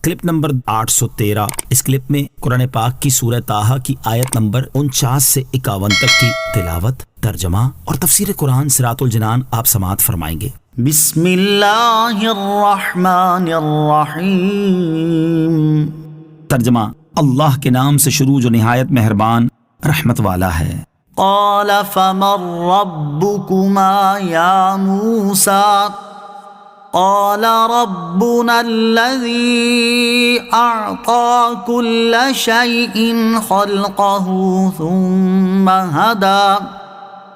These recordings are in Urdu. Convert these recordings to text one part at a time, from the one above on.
Clip number 813۔ اس کلپ میں قرآن پاک کی سورہ طٰہٰ کی آیت نمبر 49 سے 51 تک کی تلاوت، ترجمہ اور تفسیر قرآن صراط الجنان آپ سماعت فرمائیں گے۔ بسم اللہ الرحمن الرحیم۔ ترجمہ: اللہ کے نام سے شروع جو نہایت مہربان رحمت والا ہے۔ قال فمن ربکما یا موسیٰ قال ربنا الذي اعطى كل شيء خلقه ثم هدى۔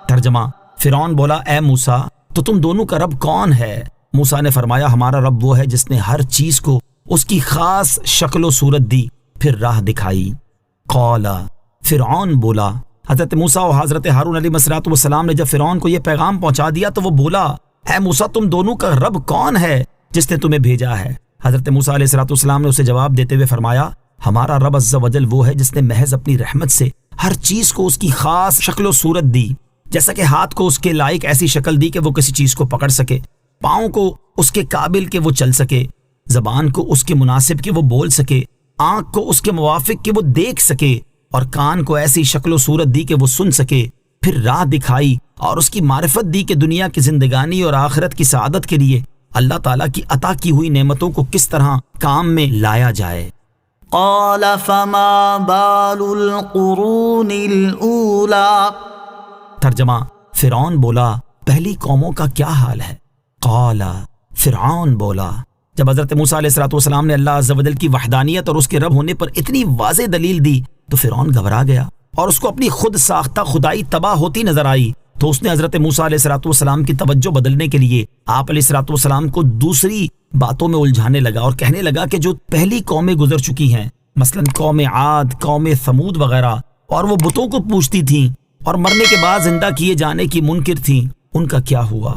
ترجمہ: فرعون بولا اے موسیٰ تو تم دونوں کا رب کون ہے؟ موسیٰ نے فرمایا ہمارا رب وہ ہے جس نے ہر چیز کو اس کی خاص شکل و صورت دی پھر راہ دکھائی۔ قال، فرعون بولا، حضرت موسیٰ و حضرت ہارون علیہ السلام نے جب فرعون کو یہ پیغام پہنچا دیا تو وہ بولا اے موسیٰ تم دونوں کا رب کون ہے جس نے تمہیں بھیجا ہے؟ حضرت موسیٰ علیہ السلام نے اسے جواب دیتے ہوئے فرمایا ہمارا رب عز و جل وہ ہے جس نے محض اپنی رحمت سے ہر چیز کو اس کی خاص شکل و صورت دی، جیسا کہ ہاتھ کو اس کے لائق ایسی شکل دی کہ وہ کسی چیز کو پکڑ سکے، پاؤں کو اس کے قابل کہ وہ چل سکے، زبان کو اس کے مناسب کہ وہ بول سکے، آنکھ کو اس کے موافق کہ وہ دیکھ سکے، اور کان کو ایسی شکل و صورت دی کہ وہ سن سکے، پھر راہ دکھائی اور اس کی معرفت دی کہ دنیا کی زندگانی اور آخرت کی سعادت کے لیے اللہ تعالیٰ کی عطا کی ہوئی نعمتوں کو کس طرح کام میں لایا جائے۔ قال فما بال القرون الاولى۔ ترجمہ: فرعون بولا پہلی قوموں کا کیا حال ہے؟ قال، فرعون بولا جب حضرت موسیٰ علیہ السلام نے اللہ عز و جل کی وحدانیت اور اس کے رب ہونے پر اتنی واضح دلیل دی تو فرعون گھبرا گیا اور اس کو اپنی خود ساختہ خدائی تباہ ہوتی نظر آئی، تو اس نے حضرت موسیٰ علیہ السلام کی توجہ بدلنے کے لیے آپ علیہ السلام کو دوسری باتوں میں الجھانے لگا اور کہنے لگا کہ جو پہلی قومیں گزر چکی ہیں، مثلا قوم عاد، قوم ثمود وغیرہ، اور وہ بتوں کو پوجتی تھیں اور مرنے کے بعد زندہ کیے جانے کی منکر تھیں، ان کا کیا ہوا؟